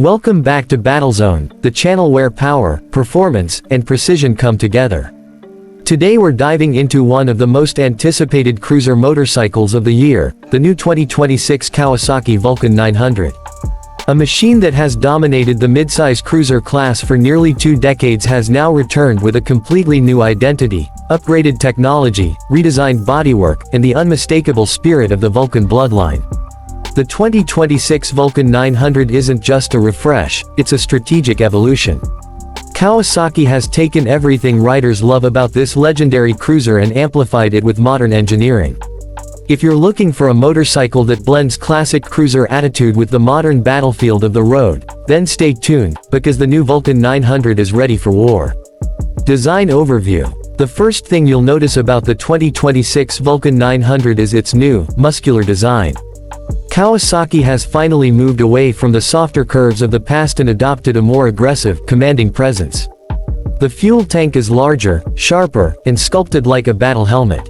Welcome back to Battlezone, the channel where power, performance, and precision come together. Today we're diving into one of the most anticipated cruiser motorcycles of the year, the new 2026 Kawasaki Vulcan 900. A machine that has dominated the midsize cruiser class for nearly 2 decades has now returned with a completely new identity, upgraded technology, redesigned bodywork, and the unmistakable spirit of the Vulcan bloodline. The 2026 Vulcan 900 isn't just a refresh, it's a strategic evolution. Kawasaki has taken everything riders love about this legendary cruiser and amplified it with modern engineering. If you're looking for a motorcycle that blends classic cruiser attitude with the modern battlefield of the road, then stay tuned, because the new Vulcan 900 is ready for war. Design overview. The first thing you'll notice about the 2026 Vulcan 900 is its new, muscular design. Kawasaki has finally moved away from the softer curves of the past and adopted a more aggressive, commanding presence. The fuel tank is larger, sharper, and sculpted like a battle helmet.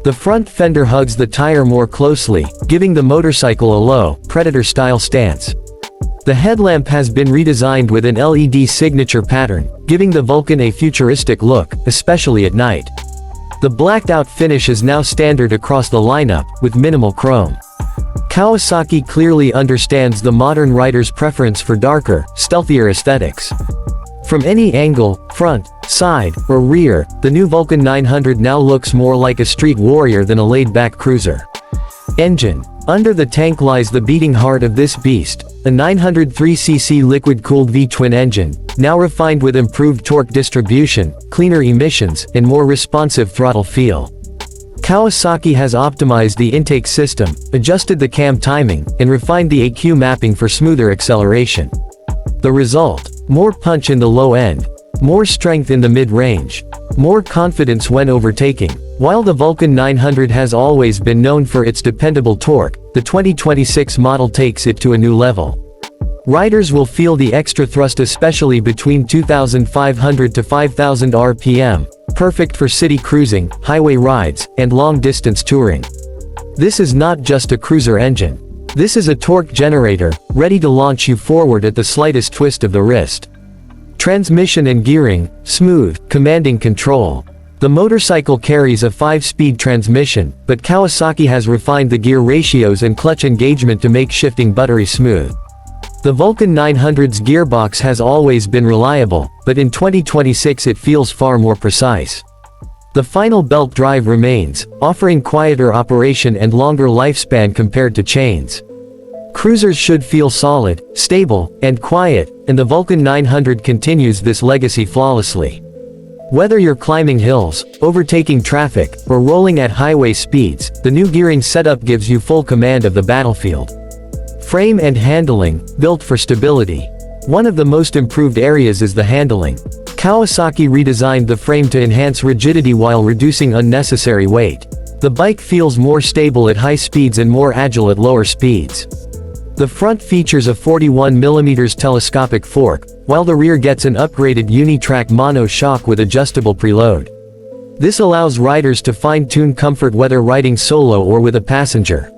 The front fender hugs the tire more closely, giving the motorcycle a low, Predator-style stance. The headlamp has been redesigned with an LED signature pattern, giving the Vulcan a futuristic look, especially at night. The blacked-out finish is now standard across the lineup, with minimal chrome. Kawasaki clearly understands the modern rider's preference for darker, stealthier aesthetics. From any angle, front, side, or rear, the new Vulcan 900 now looks more like a street warrior than a laid-back cruiser. Engine. Under the tank lies the beating heart of this beast, a 903cc liquid-cooled V-twin engine, now refined with improved torque distribution, cleaner emissions, and more responsive throttle feel. Kawasaki has optimized the intake system, adjusted the cam timing, and refined the ECU mapping for smoother acceleration. The result? More punch in the low end, more strength in the mid-range, more confidence when overtaking. While the Vulcan 900 has always been known for its dependable torque, the 2026 model takes it to a new level. Riders will feel the extra thrust especially between 2,500 to 5,000 RPM, perfect for city cruising, highway rides, and long-distance touring. This is not just a cruiser engine. This is a torque generator, ready to launch you forward at the slightest twist of the wrist. Transmission and gearing, smooth, commanding control. The motorcycle carries a 5-speed transmission, but Kawasaki has refined the gear ratios and clutch engagement to make shifting buttery smooth. The Vulcan 900's gearbox has always been reliable, but in 2026 it feels far more precise. The final belt drive remains, offering quieter operation and longer lifespan compared to chains. Cruisers should feel solid, stable, and quiet, and the Vulcan 900 continues this legacy flawlessly. Whether you're climbing hills, overtaking traffic, or rolling at highway speeds, the new gearing setup gives you full command of the battlefield. Frame and handling, built for stability. One of the most improved areas is the handling. Kawasaki redesigned the frame to enhance rigidity while reducing unnecessary weight. The bike feels more stable at high speeds and more agile at lower speeds. The front features a 41mm telescopic fork, while the rear gets an upgraded Unitrack mono shock with adjustable preload. This allows riders to fine-tune comfort whether riding solo or with a passenger.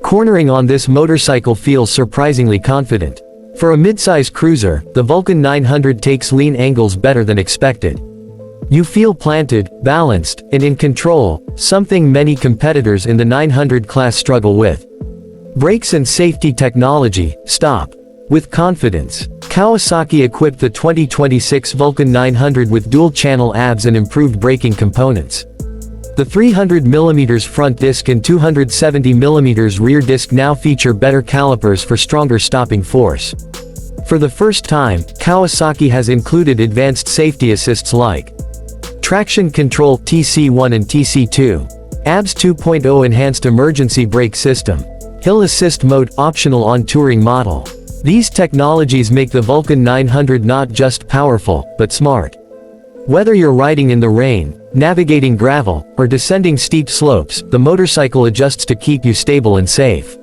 Cornering on this motorcycle feels surprisingly confident. For a midsize cruiser, the Vulcan 900 takes lean angles better than expected. You feel planted, balanced, and in control, something many competitors in the 900 class struggle with. Brakes and safety technology. Stop with confidence. Kawasaki equipped the 2026 Vulcan 900 with dual-channel ABS and improved braking components. The 300mm front disc and 270mm rear disc now feature better calipers for stronger stopping force. For the first time, Kawasaki has included advanced safety assists like Traction Control TC1 and TC2, ABS 2.0 Enhanced Emergency Brake System, Hill Assist Mode optional on touring model. These technologies make the Vulcan 900 not just powerful, but smart. Whether you're riding in the rain, navigating gravel, or descending steep slopes, the motorcycle adjusts to keep you stable and safe.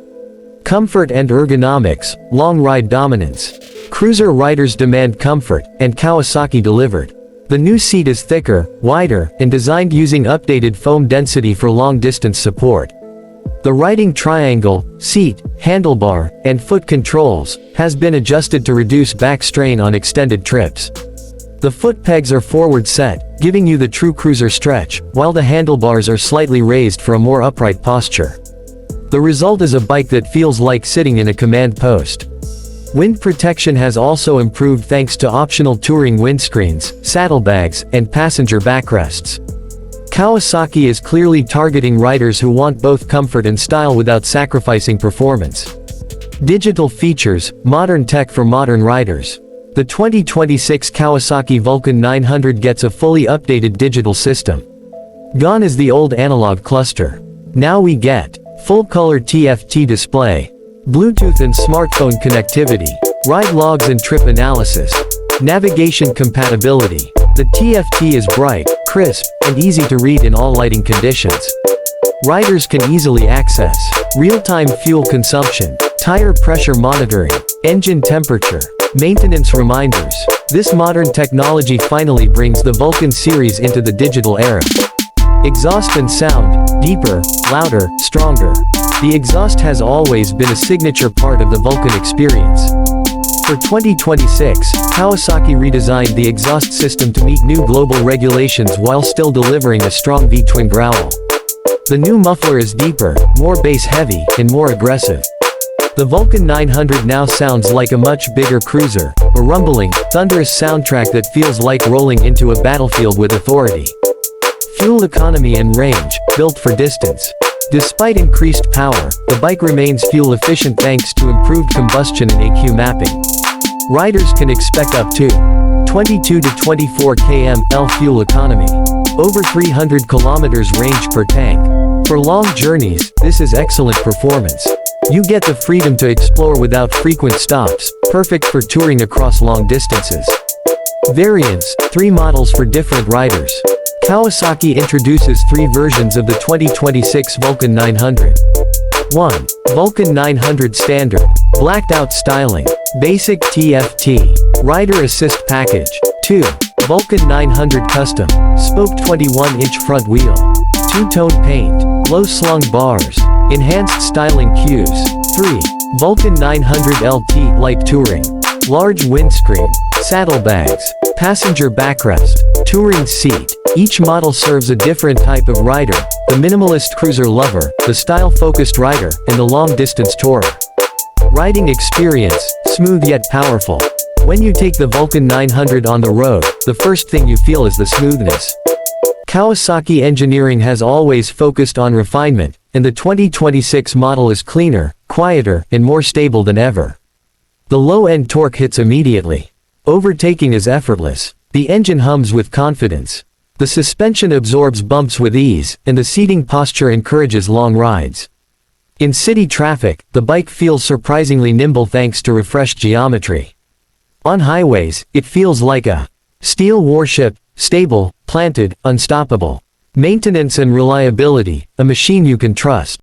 Comfort and ergonomics, long ride dominance. Cruiser riders demand comfort, and Kawasaki delivered. The new seat is thicker, wider, and designed using updated foam density for long-distance support. The riding triangle, seat, handlebar, and foot controls has been adjusted to reduce back strain on extended trips. The foot pegs are forward set, giving you the true cruiser stretch, while the handlebars are slightly raised for a more upright posture. The result is a bike that feels like sitting in a command post. Wind protection has also improved thanks to optional touring windscreens, saddlebags, and passenger backrests. Kawasaki is clearly targeting riders who want both comfort and style without sacrificing performance. Digital features, modern tech for modern riders. The 2026 Kawasaki Vulcan 900 gets a fully updated digital system. Gone is the old analog cluster. Now we get full-color TFT display, Bluetooth and smartphone connectivity, ride logs and trip analysis, navigation compatibility. The TFT is bright, crisp, and easy to read in all lighting conditions. Riders can easily access real-time fuel consumption, tire pressure monitoring, engine temperature, maintenance reminders. This modern technology finally brings the Vulcan series into the digital era. Exhaust and sound, deeper, louder, stronger. The exhaust has always been a signature part of the Vulcan experience. For 2026, Kawasaki redesigned the exhaust system to meet new global regulations while still delivering a strong V-twin growl. The new muffler is deeper, more bass-heavy, and more aggressive. The Vulcan 900 now sounds like a much bigger cruiser, a rumbling, thunderous soundtrack that feels like rolling into a battlefield with authority. Fuel economy and range, built for distance. Despite increased power, the bike remains fuel efficient thanks to improved combustion and AQ mapping. Riders can expect up to 22 to 24 km/h fuel economy. Over 300 kilometers range per tank. For long journeys, this is excellent performance. You get the freedom to explore without frequent stops, perfect for touring across long distances. Variants, 3 models for different riders. Kawasaki introduces 3 versions of the 2026 Vulcan 900. 1. Vulcan 900 Standard. Blacked out styling. Basic TFT. Rider Assist Package. 2. Vulcan 900 Custom. Spoke 21-inch front wheel. Two-tone paint. Low slung bars. Enhanced styling cues. 3. Vulcan 900 LT Light Touring. Large windscreen. Saddlebags. Passenger backrest. Touring seat. Each model serves a different type of rider, the minimalist cruiser lover, the style-focused rider, and the long-distance tourer. Riding experience, smooth yet powerful. When you take the Vulcan 900 on the road, the first thing you feel is the smoothness. Kawasaki engineering has always focused on refinement, and the 2026 model is cleaner, quieter, and more stable than ever. The low-end torque hits immediately. Overtaking is effortless. The engine hums with confidence. The suspension absorbs bumps with ease, and the seating posture encourages long rides. In city traffic, the bike feels surprisingly nimble thanks to refreshed geometry. On highways, it feels like a steel warship, stable, planted, unstoppable. Maintenance and reliability, a machine you can trust.